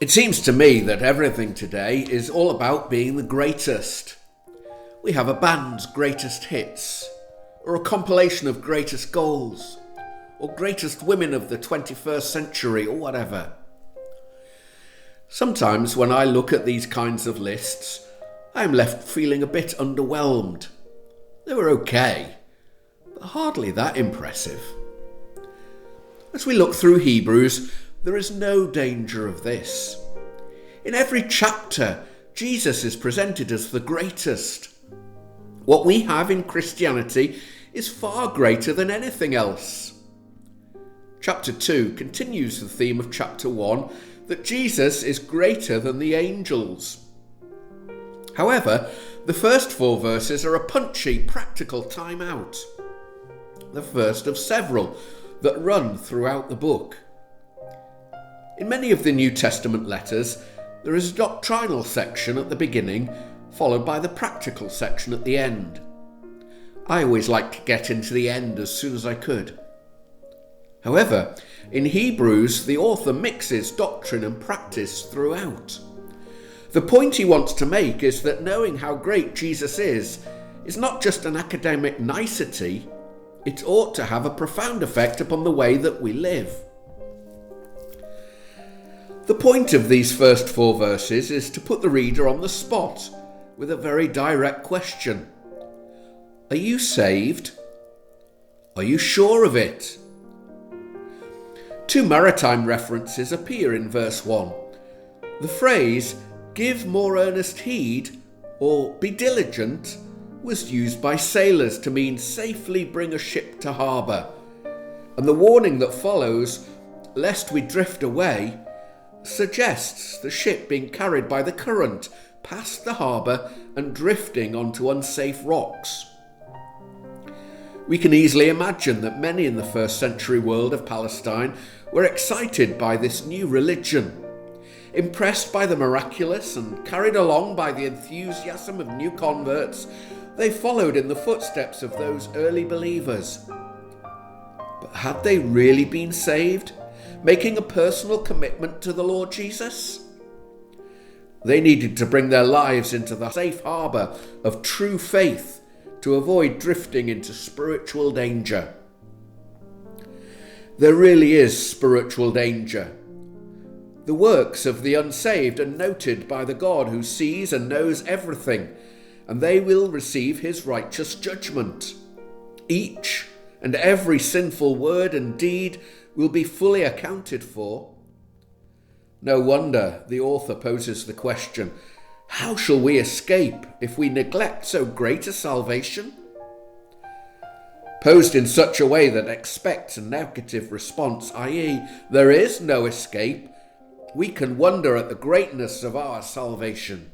It seems to me that everything today is all about being the greatest. We have a band's greatest hits, or a compilation of greatest goals, or greatest women of the 21st century, or whatever. Sometimes when I look at these kinds of lists, I am left feeling a bit underwhelmed. They were okay, but hardly that impressive. As we look through Hebrews, there is no danger of this. In every chapter, Jesus is presented as the greatest. What we have in Christianity is far greater than anything else. Chapter 2 continues the theme of chapter 1, that Jesus is greater than the angels. However, the first 4 verses are a punchy, practical time-out. The first of several that run throughout the book. In many of the New Testament letters, there is a doctrinal section at the beginning, followed by the practical section at the end. I always liked to get into the end as soon as I could. However, in Hebrews, the author mixes doctrine and practice throughout. The point he wants to make is that knowing how great Jesus is not just an academic nicety, it ought to have a profound effect upon the way that we live. The point of these first 4 verses is to put the reader on the spot with a very direct question. Are you saved? Are you sure of it? 2 maritime references appear in verse 1. The phrase, give more earnest heed, or be diligent, was used by sailors to mean safely bring a ship to harbour. And the warning that follows, lest we drift away, suggests the ship being carried by the current past the harbour and drifting onto unsafe rocks. We can easily imagine that many in the first century world of Palestine were excited by this new religion. Impressed by the miraculous and carried along by the enthusiasm of new converts, they followed in the footsteps of those early believers. But had they really been saved, making a personal commitment to the Lord Jesus? They needed to bring their lives into the safe harbour of true faith to avoid drifting into spiritual danger. There really is spiritual danger. The works of the unsaved are noted by the God who sees and knows everything, and they will receive his righteous judgment. Each and every sinful word and deed will be fully accounted for. No wonder the author poses the question, how shall we escape if we neglect so great a salvation? Posed in such a way that expects a negative response, i.e., there is no escape, we can wonder at the greatness of our salvation.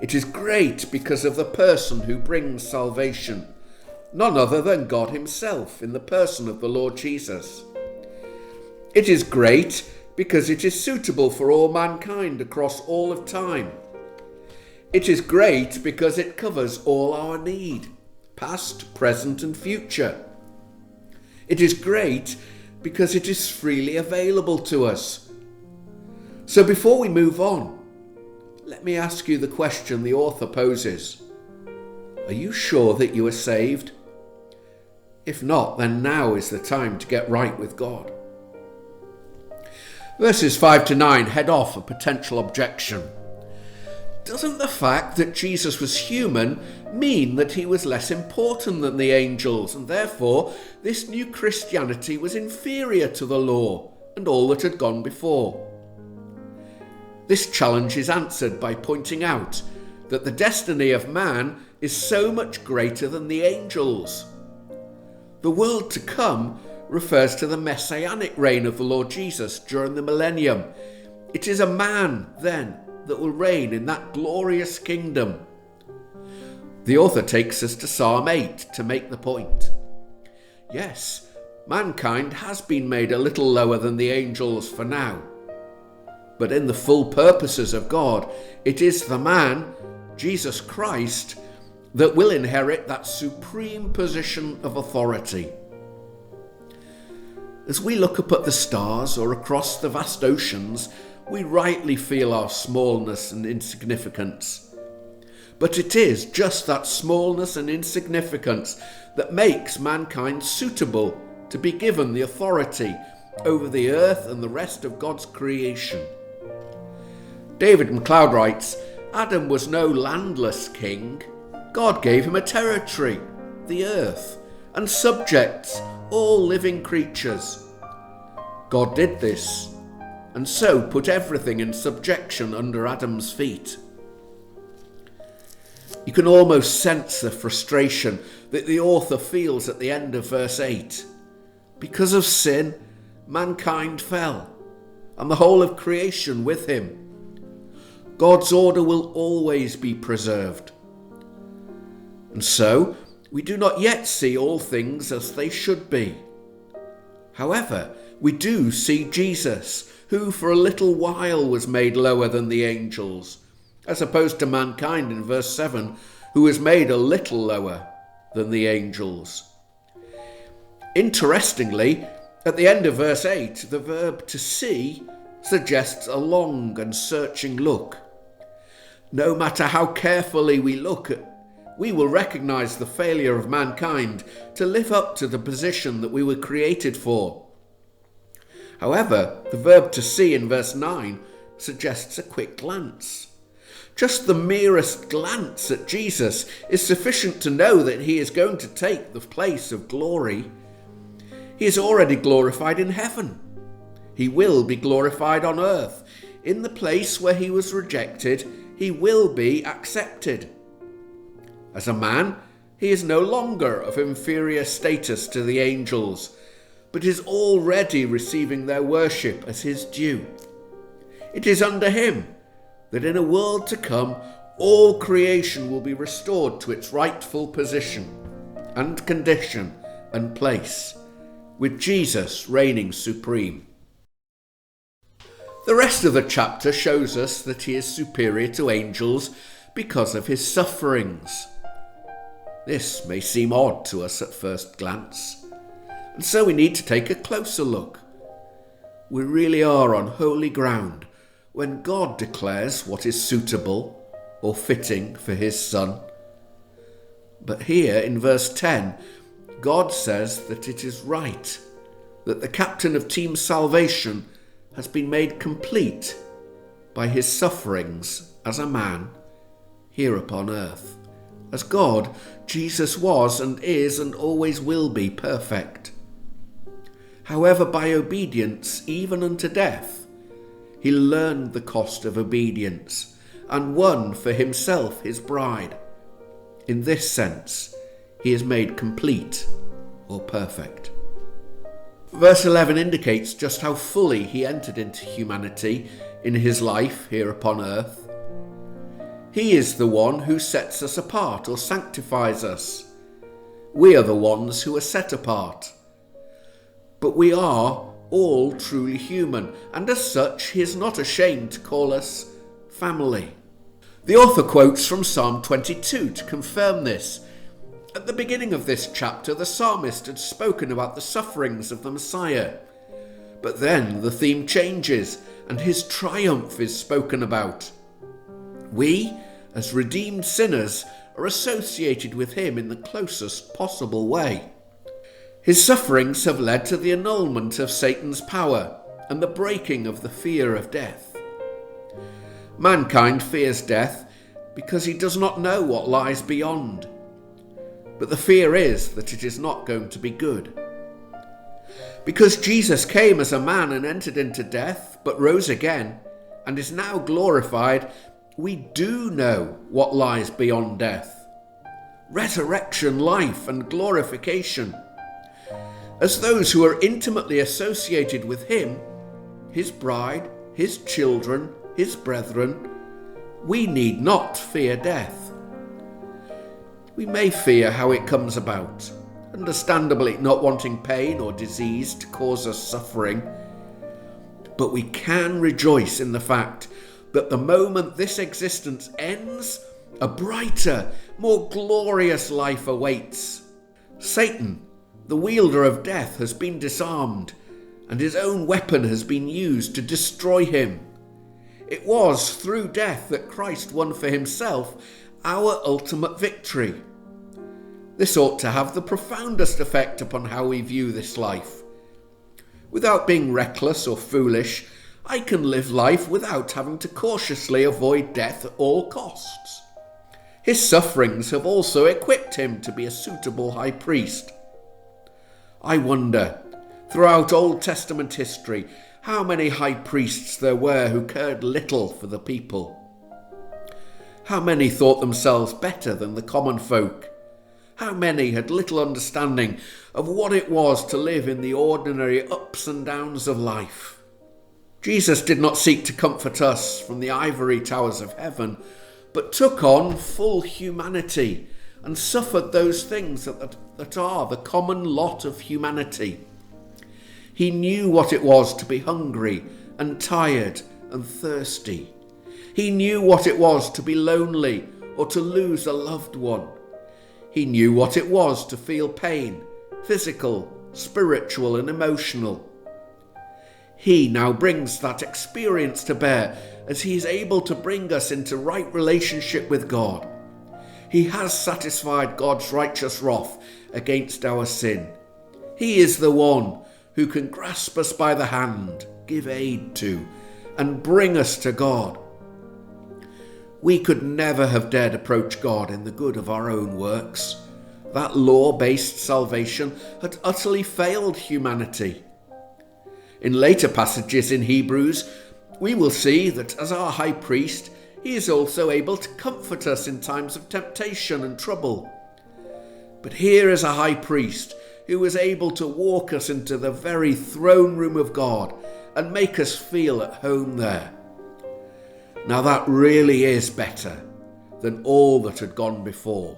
It is great because of the person who brings salvation, none other than God himself in the person of the Lord Jesus. It is great because it is suitable for all mankind across all of time. It is great because it covers all our need, past, present and future. It is great because it is freely available to us. So before we move on, let me ask you the question the author poses. Are you sure that you are saved? If not, then now is the time to get right with God. Verses 5 to 9 head off a potential objection. Doesn't the fact that Jesus was human mean that he was less important than the angels, and therefore this new Christianity was inferior to the law and all that had gone before? This challenge is answered by pointing out that the destiny of man is so much greater than the angels. The world to come refers to the messianic reign of the Lord Jesus during the millennium. It is a man, then, that will reign in that glorious kingdom. The author takes us to Psalm 8 to make the point. Yes, mankind has been made a little lower than the angels for now. But in the full purposes of God, it is the man, Jesus Christ, that will inherit that supreme position of authority. As we look up at the stars or across the vast oceans, we rightly feel our smallness and insignificance. But it is just that smallness and insignificance that makes mankind suitable to be given the authority over the earth and the rest of God's creation. David MacLeod writes, Adam was no landless king. God gave him a territory, the earth, and subjects, all living creatures. God did this, and so put everything in subjection under Adam's feet. You can almost sense the frustration that the author feels at the end of verse 8. Because of sin, mankind fell, and the whole of creation with him. God's order will always be preserved. And so, we do not yet see all things as they should be. However, we do see Jesus, who for a little while was made lower than the angels, as opposed to mankind in verse 7, who was made a little lower than the angels. Interestingly, at the end of verse 8, the verb to see suggests a long and searching look. No matter how carefully we look, we will recognize the failure of mankind to live up to the position that we were created for. However, the verb to see in verse 9 suggests a quick glance. Just the merest glance at Jesus is sufficient to know that he is going to take the place of glory. He is already glorified in heaven. He will be glorified on earth. In the place where he was rejected, he will be accepted. As a man, he is no longer of inferior status to the angels, but is already receiving their worship as his due. It is under him that in a world to come, all creation will be restored to its rightful position and condition and place, with Jesus reigning supreme. The rest of the chapter shows us that he is superior to angels because of his sufferings. This may seem odd to us at first glance, and so we need to take a closer look. We really are on holy ground when God declares what is suitable or fitting for his Son. But here in verse 10, God says that it is right, that the captain of Team Salvation has been made complete by his sufferings as a man here upon earth. As God, Jesus was and is and always will be perfect. However, by obedience, even unto death, he learned the cost of obedience and won for himself his bride. In this sense, he is made complete or perfect. Verse 11 indicates just how fully he entered into humanity in his life here upon earth. He is the one who sets us apart or sanctifies us. We are the ones who are set apart. But we are all truly human, and as such, he is not ashamed to call us family. The author quotes from Psalm 22 to confirm this. At the beginning of this chapter, the psalmist had spoken about the sufferings of the Messiah. But then the theme changes, and his triumph is spoken about. We, as redeemed sinners, are associated with him in the closest possible way. His sufferings have led to the annulment of Satan's power and the breaking of the fear of death. Mankind fears death because he does not know what lies beyond. But the fear is that it is not going to be good. Because Jesus came as a man and entered into death, but rose again, and is now glorified, we do know what lies beyond death. Resurrection, life, and glorification. As those who are intimately associated with him, his bride, his children, his brethren, we need not fear death. We may fear how it comes about, understandably not wanting pain or disease to cause us suffering, but we can rejoice in the fact that the moment this existence ends, a brighter, more glorious life awaits. Satan, the wielder of death, has been disarmed, and his own weapon has been used to destroy him. It was through death that Christ won for himself our ultimate victory. This ought to have the profoundest effect upon how we view this life. Without being reckless or foolish, I can live life without having to cautiously avoid death at all costs. His sufferings have also equipped him to be a suitable high priest. I wonder, throughout Old Testament history, how many high priests there were who cared little for the people. How many thought themselves better than the common folk? How many had little understanding of what it was to live in the ordinary ups and downs of life? Jesus did not seek to comfort us from the ivory towers of heaven, but took on full humanity and suffered those things that are the common lot of humanity. He knew what it was to be hungry and tired and thirsty. He knew what it was to be lonely or to lose a loved one. He knew what it was to feel pain, physical, spiritual and emotional. He now brings that experience to bear as he is able to bring us into right relationship with God. He has satisfied God's righteous wrath against our sin. He is the one who can grasp us by the hand, give aid to, and bring us to God. We could never have dared approach God in the good of our own works. That law-based salvation had utterly failed humanity. In later passages in Hebrews, we will see that as our high priest, he is also able to comfort us in times of temptation and trouble. But here is a high priest who was able to walk us into the very throne room of God and make us feel at home there. Now that really is better than all that had gone before.